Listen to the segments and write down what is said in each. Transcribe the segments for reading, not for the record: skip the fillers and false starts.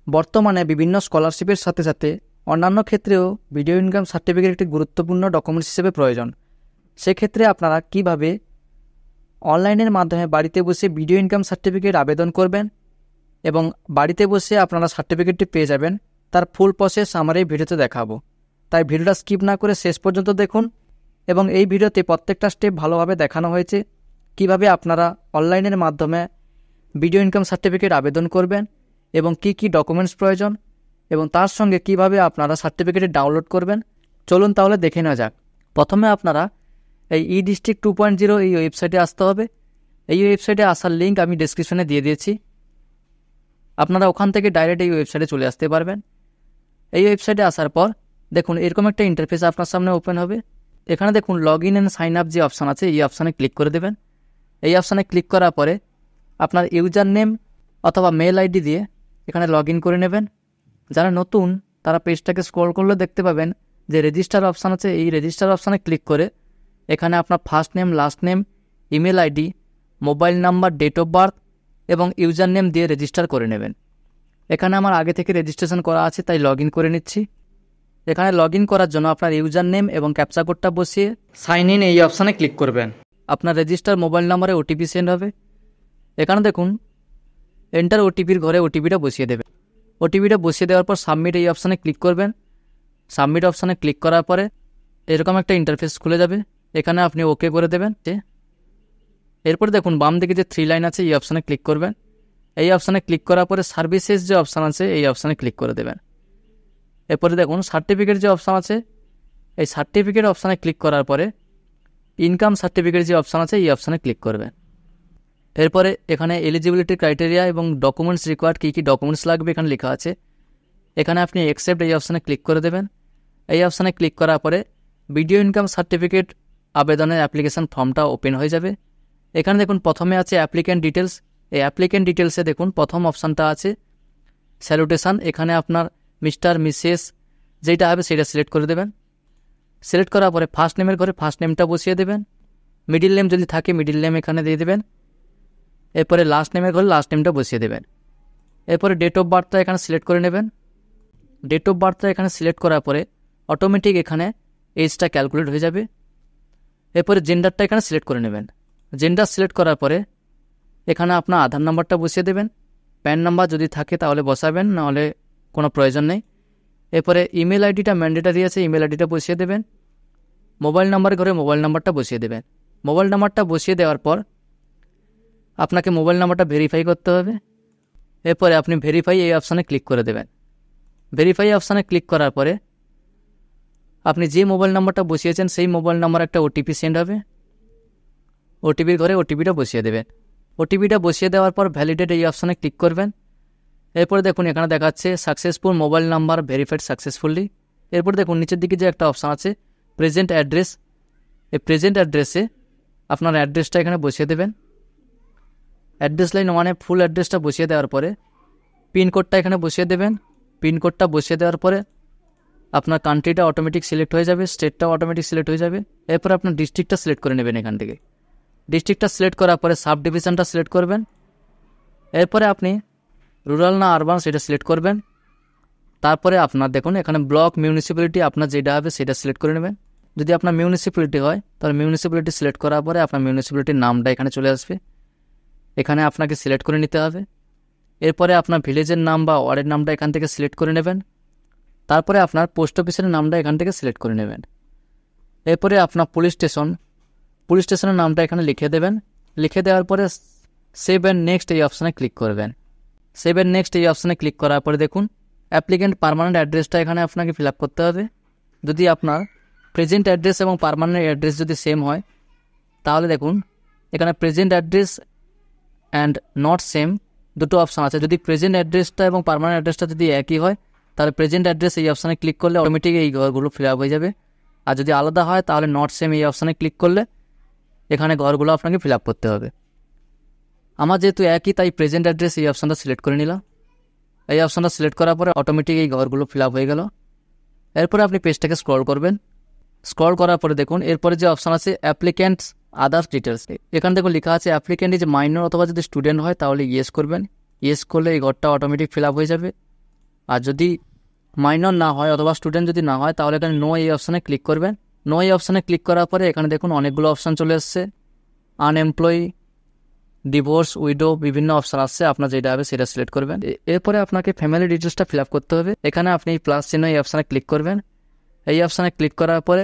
বর্তমানে বিভিন্ন স্কলারশিপের সাথে সাথে অন্যান্য ক্ষেত্রেও ভিডিও ইনকাম সার্টিফিকেট একটি গুরুত্বপূর্ণ ডকুমেন্টস হিসেবে প্রয়োজন। সেক্ষেত্রে আপনারা কিভাবে অনলাইনের মাধ্যমে বাড়িতে বসে ভিডিও ইনকাম সার্টিফিকেট আবেদন করবেন এবং বাড়িতে বসে আপনারা সার্টিফিকেটটি পেয়ে যাবেন, তার ফুল প্রসেস আমার এই ভিডিওতে দেখাবো। তাই ভিডিওটা স্কিপ না করে শেষ পর্যন্ত দেখুন এবং এই ভিডিওতে প্রত্যেকটা স্টেপ ভালোভাবে দেখানো হয়েছে কিভাবে আপনারা অনলাইনের মাধ্যমে ভিডিও ইনকাম সার্টিফিকেট আবেদন করবেন এবং কি কি ডকুমেন্টস প্রয়োজন এবং তার সঙ্গে কিভাবে আপনারা সার্টিফিকেটটি ডাউনলোড করবেন। চলুন তাহলে দেখে নেওয়া যাক। প্রথমে আপনারা এই ই-ডিস্ট্রিক্ট 2.0 এই ওয়েবসাইটে আসতে হবে। এই ওয়েবসাইটে আসার লিঙ্ক আমি ডেসক্রিপশনে দিয়ে দিয়েছি, আপনারা ওখান থেকে ডাইরেক্ট এই ওয়েবসাইটে চলে আসতে পারবেন। এই ওয়েবসাইটে আসার পর দেখুন এরকম একটা ইন্টারফেস আপনার সামনে ওপেন হবে। এখানে দেখুন log in and sign up যে অপশান আছে এই অপশানে ক্লিক করে দেবেন। এই অপশানে ক্লিক করার পরে আপনার ইউজার নেম অথবা মেল আইডি দিয়ে এখানে লগ ইন করে নেবেন। যারা নতুন তারা পেজটাকে স্ক্রল করলে দেখতে পাবেন যে রেজিস্টার অপশান আছে, এই রেজিস্টার অপশানে ক্লিক করে এখানে আপনার first name, last name, email ID, mobile number, date of birth এবং ইউজার নেম দিয়ে রেজিস্টার করে নেবেন। এখানে আমার আগে থেকে রেজিস্ট্রেশন করা আছে তাই লগ ইন করে নিচ্ছি। এখানে লগ ইন করার জন্য আপনার ইউজার নেম এবং ক্যাপচা কোডটা বসিয়ে সাইন ইন এই অপশানে ক্লিক করবেন। আপনার রেজিস্টার মোবাইল নাম্বারে ওটিপি সেন্ড হবে। এখানে দেখুন এন্টার ওটিপির ঘরে ওটিপিটা বসিয়ে দেবেন। ওটিপিটা বসিয়ে দেওয়ার পর সাবমিট এই অপশানে ক্লিক করবেন। সাবমিট অপশানে ক্লিক করার পরে এরকম একটা ইন্টারফেস খুলে যাবে, এখানে আপনি ওকে করে দেবেন। এরপর দেখুন বাম দিকে যে 3 লাইন আছে এই অপশানে ক্লিক করবেন। এই অপশানে ক্লিক করার পরে সার্ভিসেস যে অপশান আছে এই অপশানে ক্লিক করে দেবেন। এরপরে দেখুন সার্টিফিকেট যে অপশান আছে এই সার্টিফিকেট অপশানে ক্লিক করার পরে ইনকাম সার্টিফিকেট যে অপশান আছে এই অপশানে ক্লিক করবেন। এরপরে এখানে এলিজিবিলিটি ক্রাইটেরিয়া এবং ডকুমেন্টস রিকোয়ার্ড কী কী ডকুমেন্টস লাগবে এখানে লেখা আছে। এখানে আপনি অ্যাকসেপ্ট এই অপশানে ক্লিক করে দেবেন। এই অপশানে ক্লিক করার পরে ভিডিও ইনকাম সার্টিফিকেট আবেদনের অ্যাপ্লিকেশান ফর্মটা ওপেন হয়ে যাবে। এখানে দেখুন প্রথমে আছে অ্যাপ্লিক্যান্ট ডিটেলস। এই অ্যাপ্লিক্যান্ট ডিটেলসে দেখুন প্রথম অপশানটা আছে স্যালুটেশন। এখানে আপনার মিস্টার, মিসেস যেটা হবে সেটা সিলেক্ট করে দেবেন। সিলেক্ট করার পরে ফার্স্ট নেমের ঘরে ফার্স্ট নেমটা বসিয়ে দেবেন। মিডিল নেম যদি থাকে মিডিল নেম এখানে দিয়ে দেবেন। এরপরে লাস্ট নেমের ঘরে লাস্ট নেমটা বসিয়ে দেবেন। এরপরে ডেট অফ বার্থটা এখানে সিলেক্ট করে নেবেন। ডেট অফ বার্থটা এখানে সিলেক্ট করার পরে অটোমেটিক এখানে এজটা ক্যালকুলেট হয়ে যাবে। এরপরে জেন্ডারটা এখানে সিলেক্ট করে নেবেন। জেন্ডার সিলেক্ট করার পরে এখানে আপনার আধার নাম্বারটা বসিয়ে দেবেন। প্যান নাম্বার যদি থাকে তাহলে বসাবেন, নাহলে কোনো প্রয়োজন নেই। এরপরে ইমেল আইডিটা ম্যান্ডেটারি আছে, ইমেল আইডিটা বসিয়ে দেবেন। মোবাইল নাম্বারের ঘরে মোবাইল নাম্বারটা বসিয়ে দেবেন। মোবাইল নাম্বারটা বসিয়ে দেওয়ার পর আপনাকে মোবাইল নাম্বারটা ভেরিফাই করতে হবে। এরপরে আপনি ভেরিফাই এই অপশানে ক্লিক করে দেবেন। ভেরিফাই অপশানে ক্লিক করার পরে আপনি যে মোবাইল নাম্বারটা বসিয়েছেন সেই মোবাইল নাম্বার একটা ওটিপি সেন্ড হবে। ওটিপির ঘরে ওটিপিটা বসিয়ে দেবেন। ওটিপিটা বসিয়ে দেওয়ার পর ভ্যালিডেট এই অপশানে ক্লিক করবেন। এরপরে দেখুন এখানে দেখাচ্ছে successful mobile number verified successfully. এরপর দেখুন নিচের দিকে যে একটা অপশান আছে প্রেজেন্ট অ্যাড্রেস, এই প্রেজেন্ট অ্যাড্রেসে আপনার অ্যাড্রেসটা এখানে বসিয়ে দেবেন। অ্যাড্রেস লাইন 1-এ ফুল অ্যাড্রেসটা বসিয়ে দেওয়ার পরে পিনকোডটা এখানে বসিয়ে দেবেন। পিনকোডটা বসিয়ে দেওয়ার পরে আপনার কান্ট্রিটা অটোমেটিক সিলেক্ট হয়ে যাবে, স্টেটটাও অটোমেটিক সিলেক্ট হয়ে যাবে। এরপর আপনার ডিস্ট্রিক্টটা সিলেক্ট করে নেবেন। এখান থেকে ডিস্ট্রিক্টটা সিলেক্ট করার পরে সাব ডিভিশনটা সিলেক্ট করবেন। এরপরে আপনি রুরাল না আরবান সেটা সিলেক্ট করবেন। তারপরে আপনার দেখুন এখানে ব্লক, মিউনিসিপ্যালিটি আপনার যেটা হবে সেটা সিলেক্ট করে নেবেন। যদি আপনার মিউনিসিপ্যালিটি হয় তাহলে মিউনিসিপ্যালিটি সিলেক্ট করার পরে আপনার মিউনিসিপ্যালিটির নামটা এখানে চলে আসবে, এখানে আপনাকে সিলেক্ট করে নিতে হবে। এরপরে আপনার ভিলেজের নাম বা ওয়ার্ডের নামটা এখান থেকে সিলেক্ট করে নেবেন। তারপরে আপনার পোস্ট অফিসের নামটা এখান থেকে সিলেক্ট করে নেবেন। এরপরে আপনার পুলিশ স্টেশনের নামটা এখানে লিখে দেবেন। লিখে দেওয়ার পরে সেভ অ্যান্ড নেক্সট এই অপশানে ক্লিক করবেন। সেভ অ্যান্ড নেক্সট এই অপশানে ক্লিক করার পরে দেখুন অ্যাপ্লিক্যান্ট পার্মানেন্ট অ্যাড্রেসটা এখানে আপনাকে ফিল আপ করতে হবে। যদি আপনার প্রেজেন্ট অ্যাড্রেস এবং পার্মানেন্ট অ্যাড্রেস যদি সেম হয় তাহলে দেখুন এখানে present address and not same দুটো অপশান আছে। যদি প্রেজেন্ট অ্যাড্রেসটা এবং পার্মানেন্ট অ্যাড্রেসটা যদি একই হয় তাহলে প্রেজেন্ট অ্যাড্রেস এই অপশানে ক্লিক করলে অটোমেটিক এই ঘরগুলো ফিল আপ হয়ে যাবে। আর যদি আলাদা হয় তাহলে নট সেম এই অপশানে ক্লিক করলে এখানে ঘরগুলো আপনাকে ফিল আপ করতে হবে। আমার যেহেতু একই তাই প্রেজেন্ট অ্যাড্রেস এই অপশানটা সিলেক্ট করে নিলাম। এই অপশানটা সিলেক্ট করার পরে অটোমেটিক এই ঘরগুলো ফিল আপ হয়ে গেল। এরপরে আপনি পেজটাকে স্ক্রল করবেন। স্ক্রল করার পরে দেখুন এরপরে যে অপশান আছে অ্যাপ্লিক্যান্টস আদার্স ডিটেলস, এখানে দেখুন লেখা আছে অ্যাপ্লিক্যান্ট ইজ মাইনর অথবা যদি স্টুডেন্ট হয় তাহলে ইয়েস করবেন। ইয়েস করলে এই ঘরটা অটোমেটিক ফিল আপ হয়ে যাবে। আর যদি মাইনর না হয় অথবা স্টুডেন্ট যদি না হয় তাহলে এখানে নো এই অপশানে ক্লিক করবেন। নো এই অপশানে ক্লিক করার পরে এখানে দেখুন অনেকগুলো অপশান চলে আসছে, আনএমপ্লয়ি, ডিভোর্স, উইডো, বিভিন্ন অপশান আসছে, আপনার যেটা হবে সেটা সিলেক্ট করবেন। এরপরে আপনাকে ফ্যামিলি ডিটেলসটা ফিল আপ করতে হবে। এখানে আপনি প্লাস চিহ্ন এই অপশানে ক্লিক করবেন। এই অপশানে ক্লিক করার পরে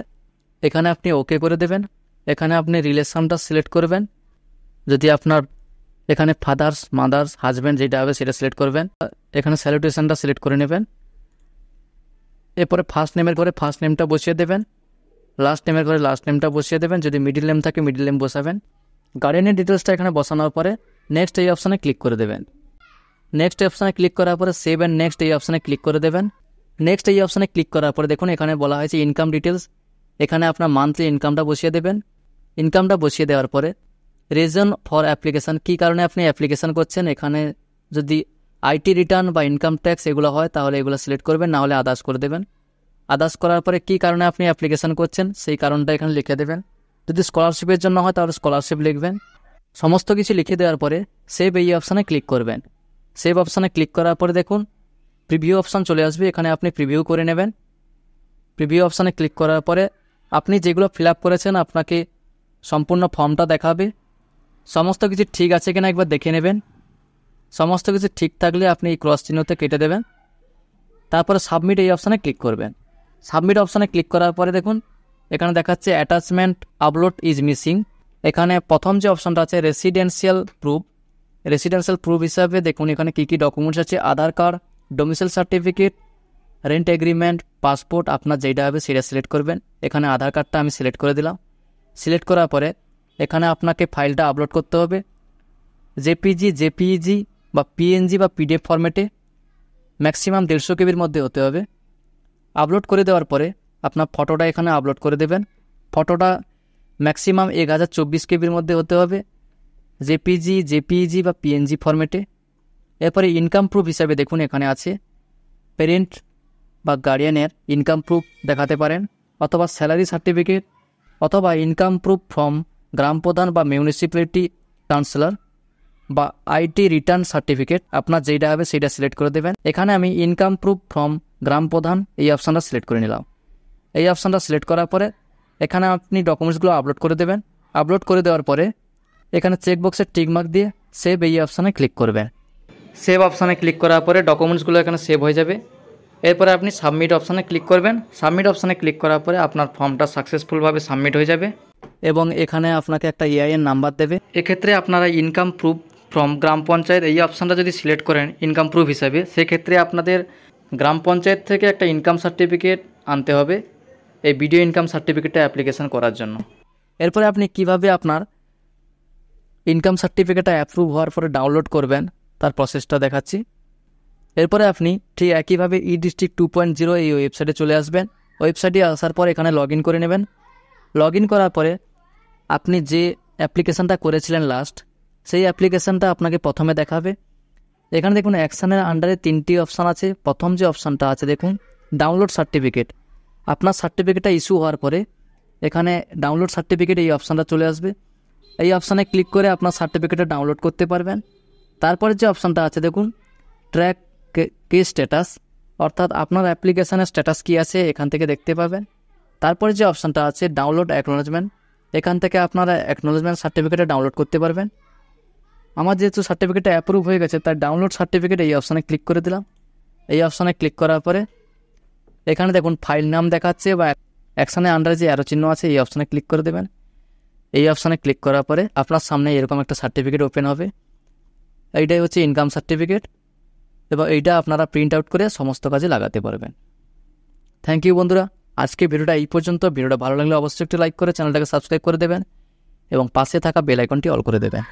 এখানে আপনি ওকে করে দেবেন। এখানে আপনি রিলেশনটা সিলেক্ট করবেন, যদি আপনার এখানে ফাদার্স, মাদার্স, হাজব্যান্ড যেটা হবে সেটা সিলেক্ট করবেন। এখানে স্যালুটেশনটা সিলেক্ট করে নেবেন। এরপরে ফার্স্ট নেমের করে ফার্স্ট নেমটা বসিয়ে দেবেন, লাস্ট নেমের করে লাস্ট নেমটা বসিয়ে দেবেন, যদি মিডিল নেম থাকে মিডিল নেম বসাবেন। গার্ডিয়ানের ডিটেলসটা এখানে বসানোর পরে নেক্সট এই অপশানে ক্লিক করে দেবেন। নেক্সট এই অপশানে ক্লিক করার পরে সেভ অ্যান্ড নেক্সট এই অপশানে ক্লিক করে দেবেন। নেক্সট এই অপশানে ক্লিক করার পরে দেখুন এখানে বলা হয়েছে ইনকাম ডিটেলস। এখানে আপনার মান্থলি ইনকামটা বসিয়ে দেবেন। ইনকামটা বসিয়ে দেওয়ার পরে রিজন ফর অ্যাপ্লিকেশান, কী কারণে আপনি অ্যাপ্লিকেশান করছেন, এখানে যদি আইটি রিটার্ন বা ইনকাম ট্যাক্স এগুলো হয় তাহলে এগুলো সিলেক্ট করবেন, না হলে আদার্স করে দেবেন। আদার্স করার পরে কী কারণে আপনি অ্যাপ্লিকেশান করছেন সেই কারণটা এখানে লিখে দেবেন। যদি স্কলারশিপের জন্য হয় তাহলে স্কলারশিপ লিখবেন। সমস্ত কিছু লিখে দেওয়ার পরে সেভ এই অপশানে ক্লিক করবেন। সেভ অপশানে ক্লিক করার পরে দেখুন প্রিভিউ অপশান চলে আসবে, এখানে আপনি প্রিভিউ করে নেবেন। প্রিভিউ অপশানে ক্লিক করার পরে আপনি যেগুলো ফিল আপ করেছেন আপনাকে সম্পূর্ণ ফর্মটা দেখাবে। সমস্ত কিছু ঠিক আছে কিনা একবার দেখে নেবেন। সমস্ত কিছু ঠিক থাকলে আপনি এই ক্রস চিহ্নতে কেটে দেবেন। তারপরে সাবমিট এই অপশানে ক্লিক করবেন। সাবমিট অপশানে ক্লিক করার পরে দেখুন এখানে দেখাচ্ছে অ্যাটাচমেন্ট আপলোড ইজ মিসিং। এখানে প্রথম যে অপশানটা আছে রেসিডেন্সিয়াল প্রুফ, রেসিডেন্সিয়াল প্রুফ হিসাবে দেখুন এখানে কী কী ডকুমেন্টস আছে, Aadhaar card, domicile certificate, rent agreement, passport, আপনার যেটা হবে সেটা সিলেক্ট করবেন। এখানে আধার কার্ডটা আমি সিলেক্ট করে দিলাম। সিলেক্ট করার পরে এখানে আপনাকে ফাইলটা আপলোড করতে হবে জেপিজি, জেপিইজি বা পিএনজি বা পিডিএফ ফরম্যাটে, ম্যাক্সিমাম 150 কেবির মধ্যে হতে হবে। আপলোড করে দেওয়ার পরে আপনার ফটোটা এখানে আপলোড করে দেবেন। ফটোটা ম্যাক্সিমাম 1024 কেবির মধ্যে হতে হবে, জেপিজি, জেপিইজি বা পিএনজি ফরম্যাটে। এরপরে ইনকাম প্রুফ হিসাবে দেখুন এখানে আছে প্যারেন্ট বা গার্ডিয়ানের ইনকাম প্রুফ দেখাতে পারেন, অথবা স্যালারি সার্টিফিকেট, অথবা ইনকাম প্রুফ ফ্রম গ্রাম প্রধান বা মিউনিসিপ্যালিটি কাউন্সিলর, বা আইটি রিটার্ন সার্টিফিকেট, আপনার যেটা হবে সেটা সিলেক্ট করে দেবেন। এখানে আমি ইনকাম প্রুফ ফ্রম গ্রাম প্রধান এই অপশানটা সিলেক্ট করে নিলাম। এই অপশানটা সিলেক্ট করার পরে এখানে আপনি ডকুমেন্টসগুলো আপলোড করে দেবেন। আপলোড করে দেওয়ার পরে এখানে চেকবক্সের টিকমার্ক দিয়ে সেভ এই অপশানে ক্লিক করবেন। সেভ অপশানে ক্লিক করার পরে ডকুমেন্টসগুলো এখানে সেভ হয়ে যাবে। এরপরে আপনি সাবমিট অপশানে ক্লিক করবেন। সাবমিট অপশানে ক্লিক করার পরে আপনার ফর্মটা সাকসেসফুলভাবে সাবমিট হয়ে যাবে এবং এখানে আপনাকে একটা EIN নাম্বার দেবে। এক্ষেত্রে আপনারা ইনকাম প্রুফ ফ্রম গ্রাম পঞ্চায়েত এই অপশানটা যদি সিলেক্ট করেন ইনকাম প্রুফ হিসাবে, সেক্ষেত্রে আপনাদের গ্রাম পঞ্চায়েত থেকে একটা ইনকাম সার্টিফিকেট আনতে হবে এই ভিডিও ইনকাম সার্টিফিকেটটা অ্যাপ্লিকেশান করার জন্য। এরপরে আপনি কিভাবে আপনার ইনকাম সার্টিফিকেটটা অ্যাপ্রুভ হওয়ার পরে ডাউনলোড করবেন তার প্রসেসটা দেখাচ্ছি। এরপরে আপনি ঠিক একইভাবে E-District 2.0 এই ওয়েবসাইটে চলে আসবেন। ওয়েবসাইটে আসার পর এখানে লগ ইন করে নেবেন। লগ ইন করার পরে আপনি যে অ্যাপ্লিকেশানটা করেছিলেন লাস্ট, সেই অ্যাপ্লিকেশানটা আপনাকে প্রথমে দেখাবে। এখানে দেখুন অ্যাকশানের আন্ডারে 3টি অপশান আছে। প্রথম যে অপশানটা আছে দেখুন ডাউনলোড সার্টিফিকেট। আপনার সার্টিফিকেটটা ইস্যু হওয়ার পরে এখানে ডাউনলোড সার্টিফিকেট এই অপশানটা চলে আসবে। এই অপশানে ক্লিক করে আপনার সার্টিফিকেটটা ডাউনলোড করতে পারবেন। তারপরে যে অপশানটা আছে দেখুন ট্র্যাক কি স্ট্যাটাস, অর্থাৎ আপনার অ্যাপ্লিকেশানের স্ট্যাটাস কী আছে এখান থেকে দেখতে পাবেন। তারপরে যে অপশানটা আছে ডাউনলোড অ্যাকনোলেজমেন্ট, এখান থেকে আপনারা অ্যাকনোলেজমেন্ট সার্টিফিকেটটা ডাউনলোড করতে পারবেন। আমার যেহেতু সার্টিফিকেটটা অ্যাপ্রুভ হয়ে গেছে তাই ডাউনলোড সার্টিফিকেট এই অপশানে ক্লিক করে দিলাম। এই অপশানে ক্লিক করার পরে এখানে দেখুন ফাইল নাম দেখাচ্ছে বা অ্যাকশানের আন্ডারে যে অ্যারো চিহ্ন আছে এই অপশানে ক্লিক করে দেবেন। এই অপশানে ক্লিক করার পরে আপনার সামনে এরকম একটা সার্টিফিকেট ওপেন হবে। এইটাই হচ্ছে ইনকাম সার্টিফিকেট এবং এইটা আপনারা প্রিন্ট আউট করে সমস্ত কাজে লাগাতে পারবেন। থ্যাংক ইউ বন্ধুরা, আজকে ভিডিওটা এই পর্যন্ত। ভিডিওটা ভালো লাগলে অবশ্যই একটু লাইক করে চ্যানেলটাকে সাবস্ক্রাইব করে দেবেন এবং পাশে থাকা বেল আইকনটি অল করে দেবেন।